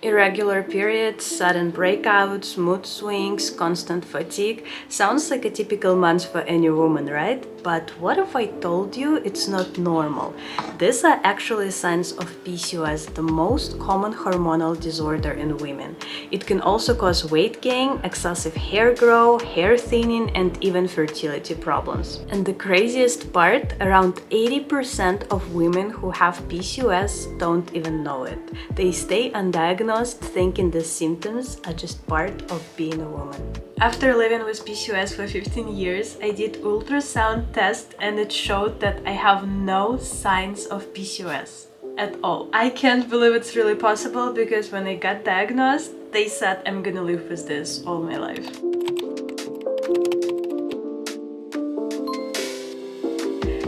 Irregular periods, sudden breakouts, mood swings, constant fatigue. Sounds like a typical month for any woman, right? But what if I told you it's not normal? These are actually signs of PCOS, the most common hormonal disorder in women. It can also cause weight gain, excessive hair growth, hair thinning, and even fertility problems. And the craziest part, around 80% of women who have PCOS don't even know it. They stay undiagnosed thinking the symptoms are just part of being a woman. After living with PCOS for 15 years, I did ultrasound test and it showed that I have no signs of PCOS at all. I can't believe it's really possible because when I got diagnosed, they said I'm gonna live with this all my life.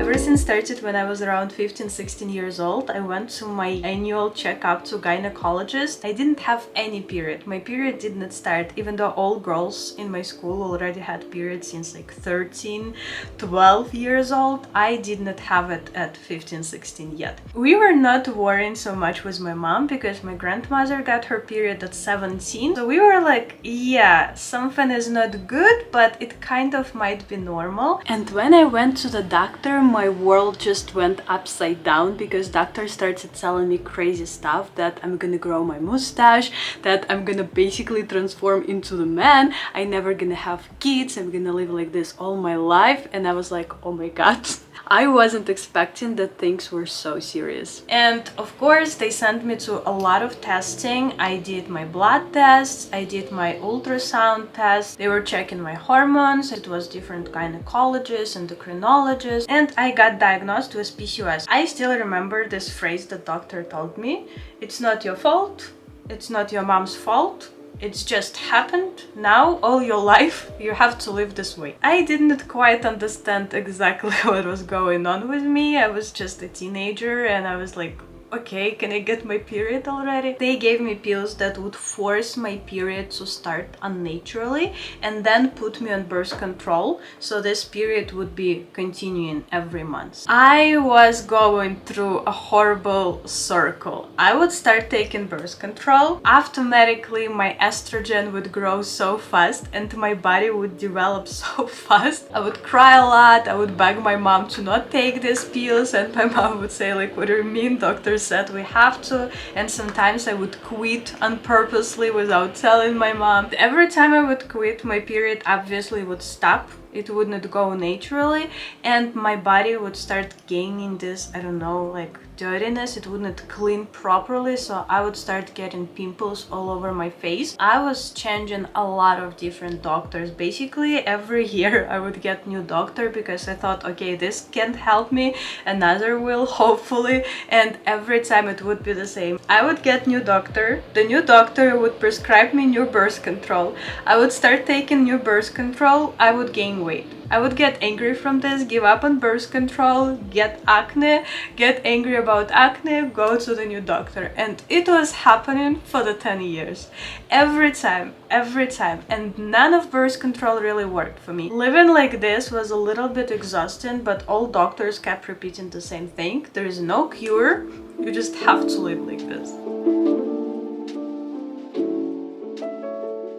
Everything started when I was around 15-16 years old. I went to my annual checkup to gynecologist. I didn't have any period. My period did not start, even though all girls in my school already had periods since like 13, 12 years old. I did not have it at 15, 16 yet. We were not worrying so much with my mom because my grandmother got her period at 17. So we were like, yeah, something is not good, but it kind of might be normal. And when I went to the doctor, my world just went upside down because doctor started telling me crazy stuff that I'm gonna grow my mustache, that I'm gonna basically transform into the man, I never gonna have kids, I'm gonna live like this all my life. And I was like, oh my god. I wasn't expecting that things were so serious. And of course, they sent me to a lot of testing. I did my blood tests, I did my ultrasound test, they were checking my hormones, it was different gynecologists, endocrinologists, and I got diagnosed with PCOS. I still remember this phrase the doctor told me: it's not your fault, it's not your mom's fault, it's just happened. Now, all your life, you have to live this way. I didn't quite understand exactly what was going on with me. I was just a teenager and I was like, okay, can I get my period already? They gave me pills that would force my period to start unnaturally and then put me on birth control, so this period would be continuing every month. I was going through a horrible circle. I would start taking birth control. Automatically, my estrogen would grow so fast and my body would develop so fast. I would cry a lot. I would beg my mom to not take these pills, and my mom would say like, what do you mean? Doctor said we have to. And sometimes I would quit unpurposely without telling my mom. Every time I would quit, my period obviously would stop. It would not go naturally and my body would start gaining this, I don't know, like dirtiness. It would not clean properly, so I would start getting pimples all over my face. I was changing a lot of different doctors. Basically every year I would get new doctor because I thought, okay, this can't help me, another will hopefully, and every time it would be the same. I would get new doctor, the new doctor would prescribe me new birth control. I would start taking new birth control, I would gain weight. I would get angry from this, give up on birth control, get acne, get angry about acne, go to the new doctor. And it was happening for the 10 years. Every time. And none of birth control really worked for me. Living like this was a little bit exhausting, but all doctors kept repeating the same thing. There is no cure, you just have to live like this.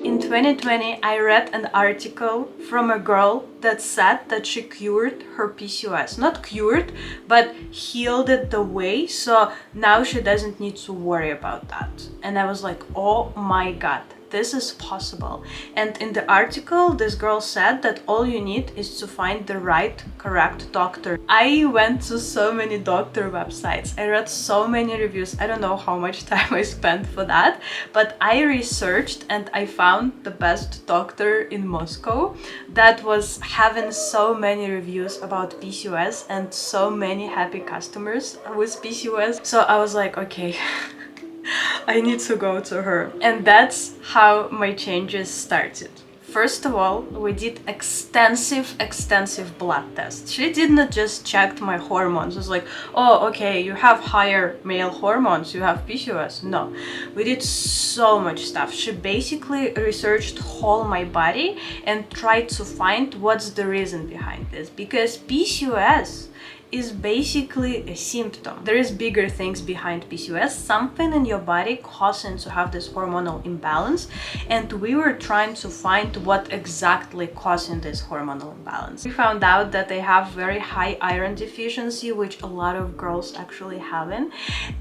In 2020, I read an article from a girl that said that she cured her PCOS. Not cured, but healed it the way, so now she doesn't need to worry about that. And I was like, oh my god, this is possible. And in the article, this girl said that all you need is to find the right, correct doctor. I went to so many doctor websites. I read so many reviews. I don't know how much time I spent for that, but I researched and I found the best doctor in Moscow that was having so many reviews about PCOS and so many happy customers with PCOS. So I was like, okay, I need to go to her. And that's how my changes started. First of all, we did extensive blood tests. She did not just check my hormones. It was like, oh, okay, you have higher male hormones, you have PCOS. No, we did so much stuff. She basically researched whole my body and tried to find what's the reason behind this. Because PCOS is basically a symptom. There is bigger things behind PCOS, something in your body causing to have this hormonal imbalance, and we were trying to find what exactly causing this hormonal imbalance. We found out that I have very high iron deficiency, which a lot of girls actually haven't,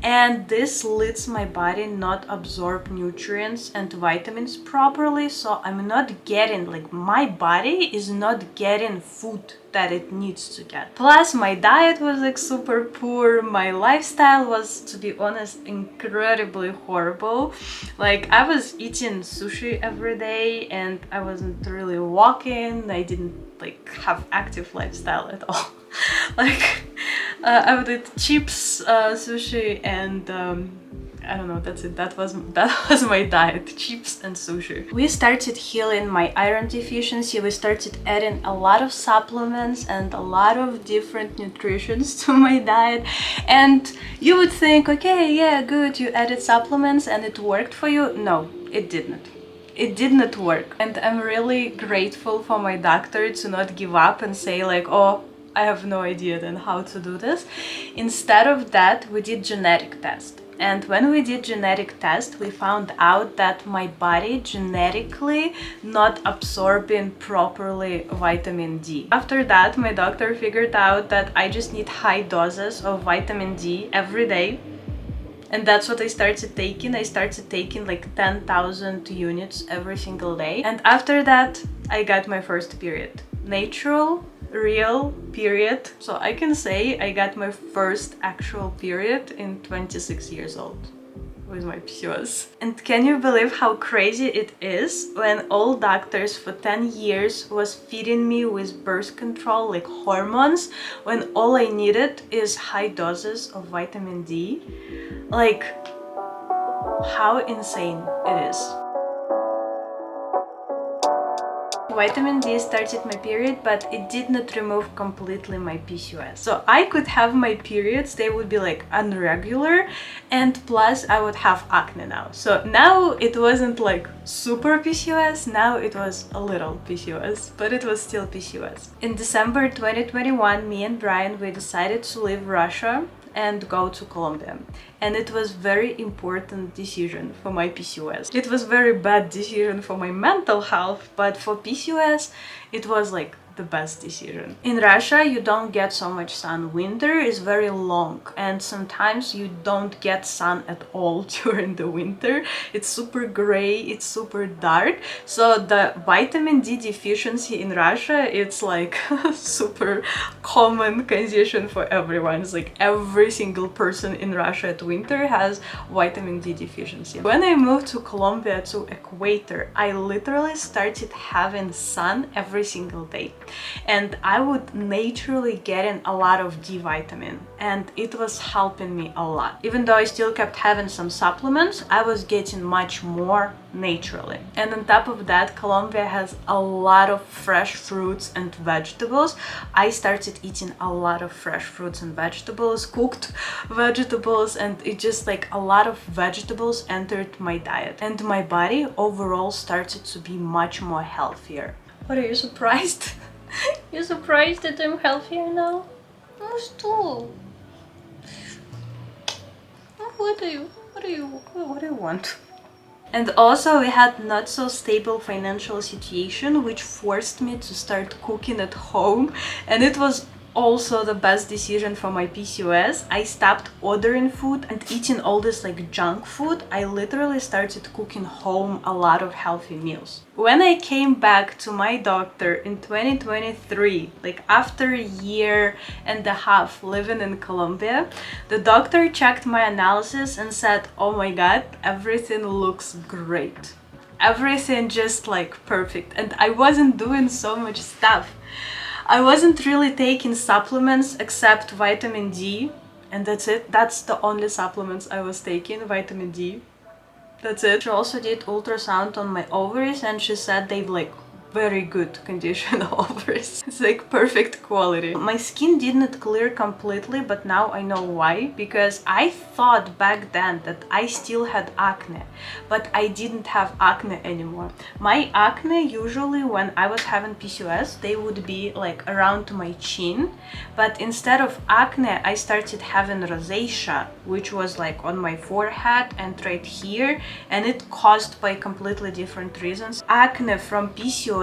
and this leads my body not absorb nutrients and vitamins properly, so I'm not getting, like, my body is not getting food that it needs to get. Plus my diet was like super poor, my lifestyle was, to be honest, incredibly horrible. Like, I was eating sushi every day and I wasn't really walking, I didn't like have active lifestyle at all. Like I would eat chips, sushi, and I don't know, that's it. That was my diet, chips and sushi. We started healing my iron deficiency. We started adding a lot of supplements and a lot of different nutritions to my diet. And you would think, okay, yeah, good, you added supplements and it worked for you. No, it didn't. It did not work. And I'm really grateful for my doctor to not give up and say like, oh, I have no idea then how to do this. Instead of that, we did genetic test. And when we did genetic test, we found out that my body genetically not absorbing properly vitamin D. After that, my doctor figured out that I just need high doses of vitamin D every day. And that's what I started taking. I started taking like 10,000 units every single day. And after that, I got my first period. Natural, real period. So I can say I got my first actual period in 26 years old with my PCOS. And can you believe how crazy it is when all doctors for 10 years was feeding me with birth control, like hormones, when all I needed is high doses of vitamin D? Like, how insane it is. Vitamin D started my period, but it did not remove completely my PCOS. So I could have my periods, they would be like unregular, and plus I would have acne now. So now it wasn't like super PCOS, now it was a little PCOS, but it was still PCOS. In December 2021, me and Brian, we decided to leave Russia and go to Colombia. And it was very important decision for my PCOS. It was very bad decision for my mental health, but for PCOS, it was like the best decision. In Russia, you don't get so much sun. Winter is very long and sometimes you don't get sun at all during the winter. It's super gray, it's super dark. So the vitamin D deficiency in Russia, it's like super common condition for everyone. It's like every single person in Russia at winter has vitamin D deficiency. When I moved to Colombia, to equator, I literally started having sun every single day. And I would naturally get in a lot of D vitamin, and it was helping me a lot. Even though I still kept having some supplements, I was getting much more naturally. And on top of that, Colombia has a lot of fresh fruits and vegetables. I started eating a lot of fresh fruits and vegetables, cooked vegetables, and it just like a lot of vegetables entered my diet. And my body overall started to be much more healthier. What, are you surprised? You surprised that I'm healthier now? Oh, still. What do you want? And also we had not so stable financial situation, which forced me to start cooking at home, and it was also the best decision for my PCOS. I stopped ordering food and eating all this like junk food. I literally started cooking home a lot of healthy meals. When I came back to my doctor in 2023, like after a year and a half living in Colombia, the doctor checked my analysis and said, oh my god, everything looks great. Everything just like perfect. And I wasn't doing so much stuff. I wasn't really taking supplements except vitamin D, and that's it. That's the only supplements I was taking, vitamin D. That's it. She also did ultrasound on my ovaries and she said they like very good condition ovaries. It's like perfect quality. My skin didn't clear completely, but now I know why. Because I thought back then that I still had acne, but I didn't have acne anymore. My acne usually when I was having PCOS, they would be like around my chin, but instead of acne, I started having rosacea, which was like on my forehead and right here, and it caused by completely different reasons. Acne from PCOS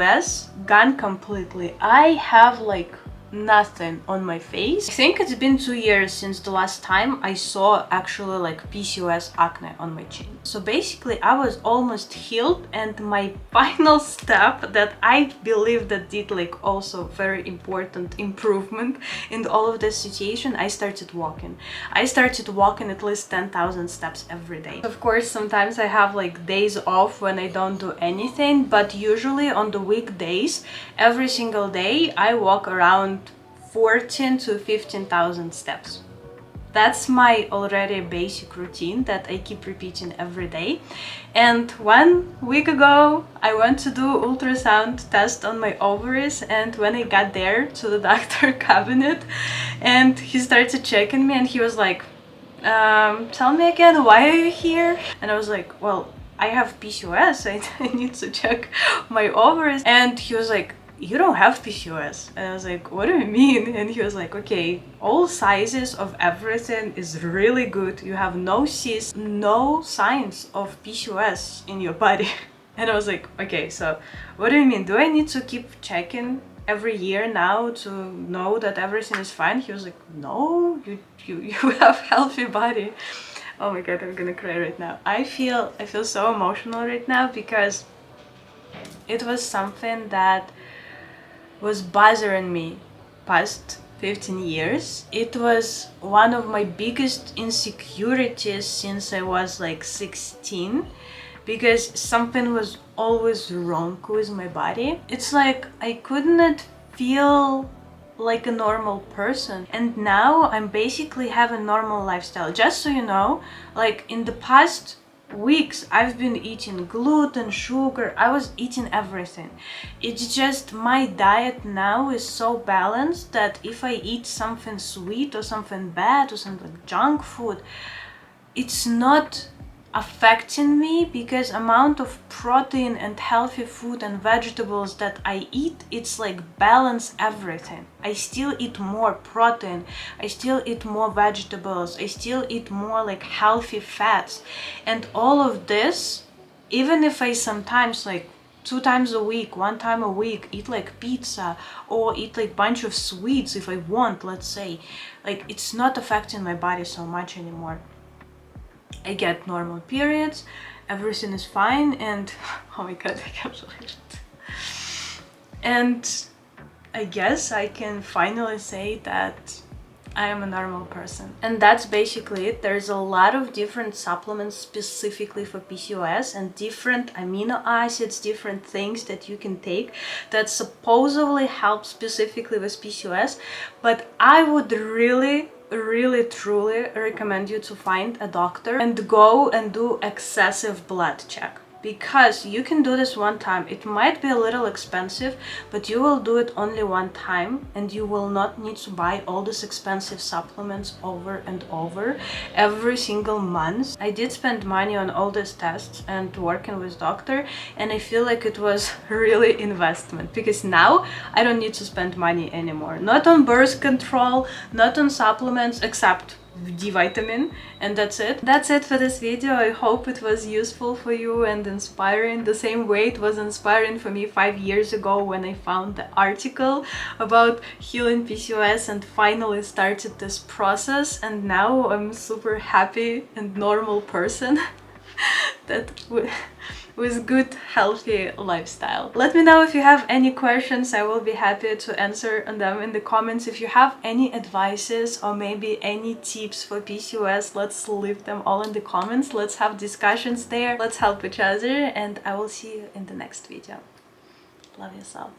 gone completely. I have like nothing on my face. I think it's been 2 years since the last time I saw actually like PCOS acne on my chin. So basically I was almost healed, and my final step that I believe that did like also very important improvement in all of this situation, I started walking. I started walking at least 10,000 steps every day. Of course, sometimes I have like days off when I don't do anything, but usually on the weekdays, every single day I walk around 14 to 15,000 steps. That's my already basic routine that I keep repeating every day. And 1 week ago, I went to do ultrasound test on my ovaries, and when I got there to the doctor cabinet and he started checking me and he was like, tell me again, why are you here? And I was like, well, I have PCOS, I need to check my ovaries. And he was like, you don't have PCOS. And I was like, what do you mean? And he was like, okay, all sizes of everything is really good. You have no cysts, no signs of PCOS in your body. And I was like, okay, so what do you mean? Do I need to keep checking every year now to know that everything is fine? He was like, no, you have healthy body. Oh my god, I'm gonna cry right now. I feel so emotional right now because it was something that was bothering me past 15 years. It was one of my biggest insecurities since I was like 16, because something was always wrong with my body. It's like I couldn't feel like a normal person, and now I'm basically having a normal lifestyle. Just so you know, like in the past weeks I've been eating gluten, sugar, I was eating everything. It's just my diet now is so balanced that if I eat something sweet or something bad or something junk food, it's not affecting me, because amount of protein and healthy food and vegetables that I eat, it's like balance everything. I still eat more protein, I still eat more vegetables, I still eat more like healthy fats, and all of this, even if I sometimes like 2 times a week, 1 time a week, eat like pizza or eat like bunch of sweets if I want, let's say, like it's not affecting my body so much anymore. I get normal periods, everything is fine, and oh my god, I can't believe it. And I guess I can finally say that I am a normal person. And that's basically it. There's a lot of different supplements specifically for PCOS and different amino acids, different things that you can take that supposedly help specifically with PCOS. But I would really truly recommend you to find a doctor and go and do excessive blood check, because you can do this 1 time. It might be a little expensive, but you will do it only 1 time, and you will not need to buy all these expensive supplements over and over every single month. I did spend money on all these tests and working with doctor, and I feel like it was really investment, because now I don't need to spend money anymore. Not on birth control, not on supplements, except D vitamin, and that's it. That's it for this video. I hope it was useful for you and inspiring, the same way it was inspiring for me 5 years ago when I found the article about healing PCOS and finally started this process, and now I'm super happy and normal person that with good healthy lifestyle. Let me know if you have any questions. I will be happy to answer on them in the comments. If you have any advices or maybe any tips for PCOS, let's leave them all in the comments. Let's have discussions there, let's help each other, and I will see you in the next video. Love yourself.